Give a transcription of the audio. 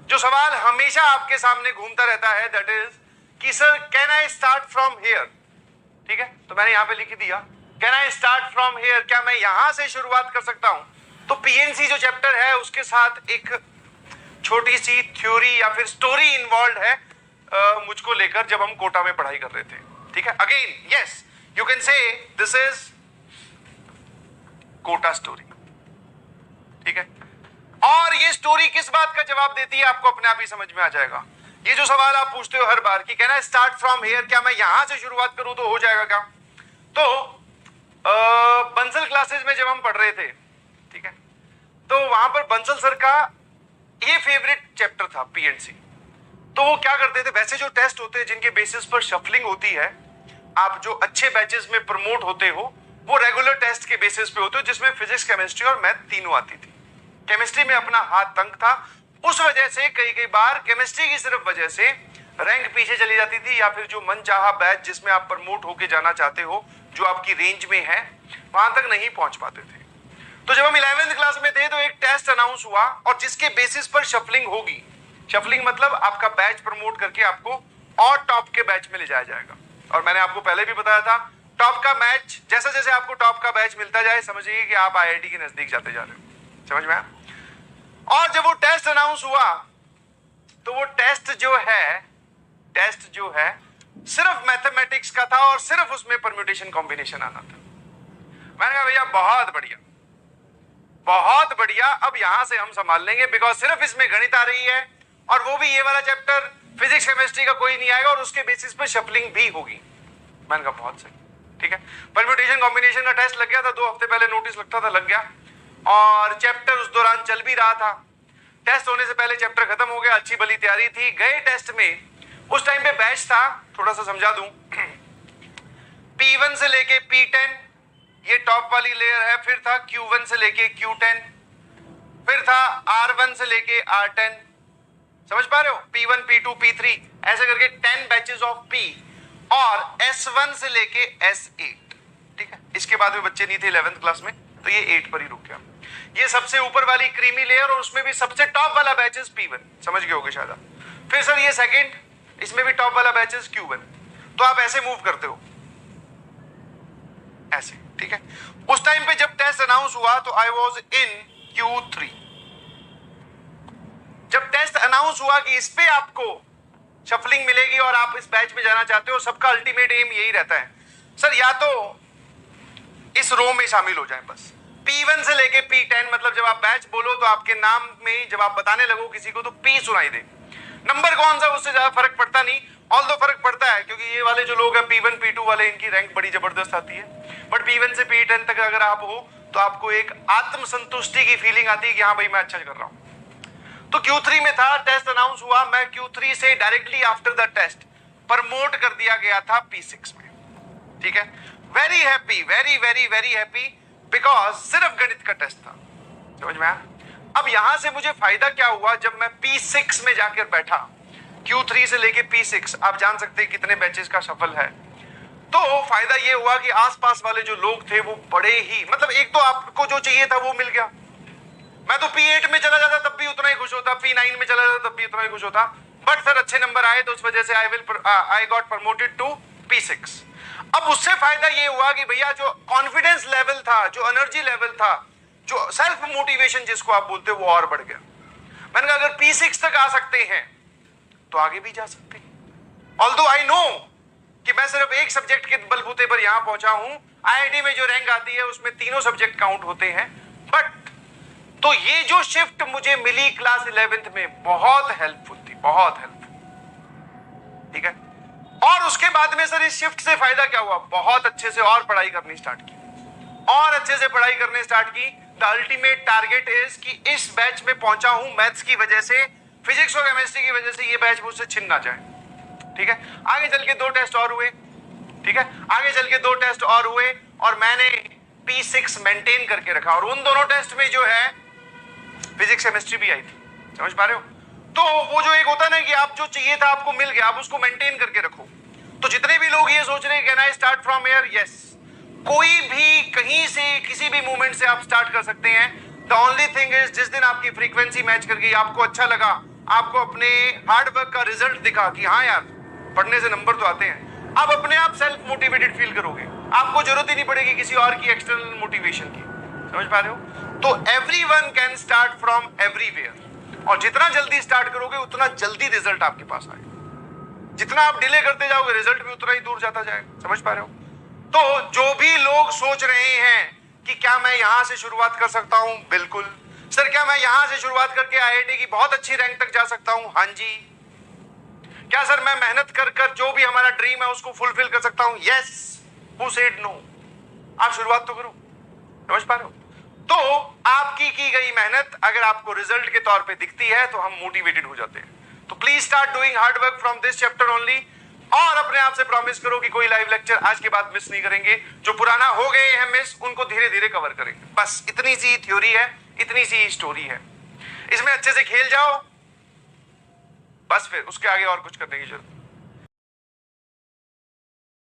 जो सवाल हमेशा आपके सामने घूमता रहता है दैट इज कि sir can I start from here. ठीक है, तो मैंने यहां पे लिख दिया can I start from here, क्या मैं यहां से शुरुआत कर सकता हूं? तो पीएनसी जो चैप्टर है उसके साथ एक छोटी सी थ्योरी या फिर स्टोरी इन्वॉल्व है मुझको लेकर जब हम कोटा में पढ़ाई कर रहे थे। ठीक है, again yes you can say this is Kota story. ठीक है, और ये स्टोरी किस बात का जवाब देती है आपको अपने आप ही समझ में आ जाएगा। ये जो सवाल आप पूछते हो हर बार कि can I start from here, क्या मैं यहां से शुरुआत करूं तो हो जाएगा क्या? तो बंसल क्लासेस में जब हम पढ़ रहे थे, ठीक है, तो वहां पर बंसल सर का ये फेवरेट चैप्टर था पीएनसी। तो वो क्या करते थे, वैसे जो टेस्ट होते हैं जिनके बेसिस पर शफलिंग होती है, आप जो अच्छे बैचेस में प्रमोट होते हो वो रेगुलर टेस्ट के बेसिस पे होते हो जिसमें फिजिक्स केमिस्ट्री और मैथ तीनों आती थी। केमिस्ट्री में अपना हाथ तंग था, उस वजह से कई बार केमिस्ट्री की सिर्फ वजह से रैंक पीछे चली जाती थी, या फिर जो मनचाहा बैच जिसमें आप प्रमोट होके जाना चाहते हो जो आपकी रेंज में है वहां तक नहीं पहुंच पाते थे। तो जब हम 11वीं क्लास में थे तो एक टेस्ट अनाउंस हुआ और जिसके बेसिस पर शफलिंग होगी, शफलिंग मतलब आपका बैच प्रमोट करके आपको और टॉप के बैच में ले जाया जाएगा। और मैंने आपको पहले भी बताया था टॉप का मैच, जैसे जैसे आपको टॉप का बैच मिलता जाए समझिए कि आप आईआईटी के नजदीक जाते जा रहे हो। समझ में आया? और जब वो टेस्ट अनाउंस हुआ तो वो टेस्ट जो है सिर्फ मैथमेटिक्स का था और सिर्फ उसमें परम्यूटेशन कॉम्बिनेशन आना था। मैंने कहा भैया बहुत बढ़िया, अब यहां से हम संभाल लेंगे बिकॉज सिर्फ इसमें गणित आ रही है और वो भी ये वाला चैप्टर, फिजिक्स केमिस्ट्री का कोई नहीं आएगा और उसके बेसिस पे शफलिंग भी होगी। मैंने कहा बहुत सही, ठीक है। परम्यूटेशन कॉम्बिनेशन का टेस्ट लग गया था, 2 हफ्ते पहले नोटिस लगता था, लग गया और चैप्टर उस दौरान चल भी रहा था। टेस्ट होने से पहले चैप्टर खत्म हो गया, अच्छी भली तैयारी थी। गए टेस्ट में, उस टाइम पे बैच था, थोड़ा सा समझा दूं, P1 से लेके P10 ये टॉप वाली लेयर है, फिर था Q1 से लेके Q10, फिर था R1 से लेके R10। समझ पा रहे हो? P1 P2 P3 ऐसे करके 10 बैचेस ऑफ P और S1 से लेके S8। ठीक है, इसके बाद भी बच्चे नहीं थे 11th क्लास में तो ये 8 पर ही रुक गया। ये सबसे ऊपर वाली क्रीमी लेयर और उसमें भी सबसे टॉप वाला बैचेस P1, समझ गए होगे शायद। फिर सर ये सेकंड, इसमें भी टॉप वाला बैचेस Q1। तो आप ऐसे मूव करते हो ऐसे, ठीक है। उस टाइम पे जब टेस्ट अनाउंस हुआ तो आई वाज इन Q3। जब टेस्ट अनाउंस हुआ कि इस पे आपको शफलिंग मिलेगी और आप इस बैच में जाना चाहते हो, सबका अल्टीमेट एम यही रहता है सर या तो इस रो में शामिल हो जाए बस, P1 से लेके P10, मतलब जब आप बैच बोलो तो आपके नाम में जब आप बताने लगो किसी को तो P सुनाई दे। नंबर कौन सा उससे ज्यादा फर्क पड़ता नहीं, ऑल्दो फर्क पड़ता है क्योंकि ये वाले जो लोग हैं P1 P2 वाले, इनकी रैंक बड़ी जबरदस्त आती है। बट P1 से P10 तक अगर आप हो तो आपको एक आत्मसंतुष्टि की फीलिंग आती है कि हाँ भाई मैं अच्छा कर रहा हूं। तो Q3 में था, टेस्ट अनाउंस हुआ, मैं Q3 से directly after the test promote कर दिया गया था P6 में। ठीक है, very happy, very happy because सिर्फ गणित का टेस्ट था। समझ में आया? अब यहां से मुझे फायदा क्या हुआ, जब मैं P6 में जाकर बैठा, Q3 से लेके P6, आप जान सकते हैं कितने बैचेस का सफल है। तो फायदा ये हुआ कि आसपास वाले जो लोग थे वो बड़े ही, मतलब एक तो आपको जो चाहिए था वो मिल गया। मैं तो P8 में चला जाता तब भी उतना ही खुश होता, P9 में चला जाता तब भी उतना ही खुश होता, बट सर अच्छे नंबर आए तो उस वजह से I got promoted to P6। अब उससे फायदा ये हुआ कि भैया जो कॉन्फिडेंस लेवल था, जो एनर्जी लेवल था, जो सेल्फ मोटिवेशन जिसको आप बोलते हो, वो और बढ़ गया। मैंने कहा अगर P6 तक आ सकते हैं तो आगे भी जा सकते हैं। ऑल्दो आई नो कि मैं सिर्फ एक सब्जेक्ट के बलबूते पर यहां पहुंचा हूं, आईआईटी में जो रैंक आती है उसमें तीनों सब्जेक्ट काउंट होते हैं, बट तो ये जो शिफ्ट मुझे मिली क्लास 11th में बहुत हेल्पफुल थी, बहुत हेल्पफुल। ठीक है, और उसके बाद में सर इस शिफ्ट से फायदा क्या हुआ, बहुत अच्छे से और पढ़ाई करनी स्टार्ट की, और अच्छे से पढ़ाई करने स्टार्ट की। द अल्टीमेट टारगेट इज कि इस बैच में पहुंचा हूं मैथ्स की वजह से, फिजिक्स और केमिस्ट्री की वजह से ये बैच मुझसे छिन ना जाए। ठीक है, आगे चल के 2 टेस्ट और हुए। ठीक है, आगे चल के 2 टेस्ट और हुए और मैंने P6 मेंटेन करके रखा, और उन दोनों टेस्ट में जो है फिजिक्स केमिस्ट्री भी आई थी। समझ पा रहे हो? तो वो जो एक होता है ना कि आप जो चाहिए था आपको मिल गया, आप उसको मेंटेन करके रखो। तो जितने भी लोग ये सोच रहे हैं can I start from here, yes, कोई भी कहीं से किसी भी मूवमेंट से आप स्टार्ट कर सकते हैं। द ओनली थिंग इज जिस दिन आपकी फ्रीक्वेंसी मैच कर गई, आपको अच्छा लगा, आपको अपने हार्ड वर्क का रिजल्ट दिखा कि हाँ यार पढ़ने से नंबर तो आते हैं, आप अपने आप सेल्फ मोटिवेटेड फील करोगे, आपको जरूरत ही नहीं पड़ेगी किसी और की एक्सटर्नल मोटिवेशन की। समझ पा रहे हो? तो everyone can start from everywhere, और जितना जल्दी स्टार्ट करोगे उतना जल्दी रिजल्ट आपके पास आएगा। जितना आप डिले करते जाओगे रिजल्ट भी उतना ही दूर जाता जाएगा। समझ पा रहे हो? तो जो भी लोग सोच रहे हैं कि क्या मैं यहां से शुरुआत कर सकता हूं, बिल्कुल। सर क्या मैं यहां से शुरुआत करके आईआईटी की बहुत अच्छी रैंक तक जा सकता हूं? हाँ जी। क्या सर मैं मेहनत कर कर जो भी हमारा ड्रीम है उसको फुलफिल कर सकता हूं? यस। Who said no? आप शुरुआत तो करो। समझ पा रहे हो? तो आपकी की गई मेहनत अगर आपको रिजल्ट के तौर पे दिखती है तो हम मोटिवेटेड हो जाते हैं। तो please start doing hard work from this chapter only, और अपने आप से प्रॉमिस करो कि कोई लाइव लेक्चर आज के बाद मिस नहीं करेंगे। जो पुराना हो गए हैं मिस, उनको धीरे धीरे कवर करेंगे। बस इतनी सी थ्योरी है, इतनी सी स्टोरी है, इसमें अच्छे से खेल जाओ, बस फिर उसके आगे और कुछ करने की जरूरत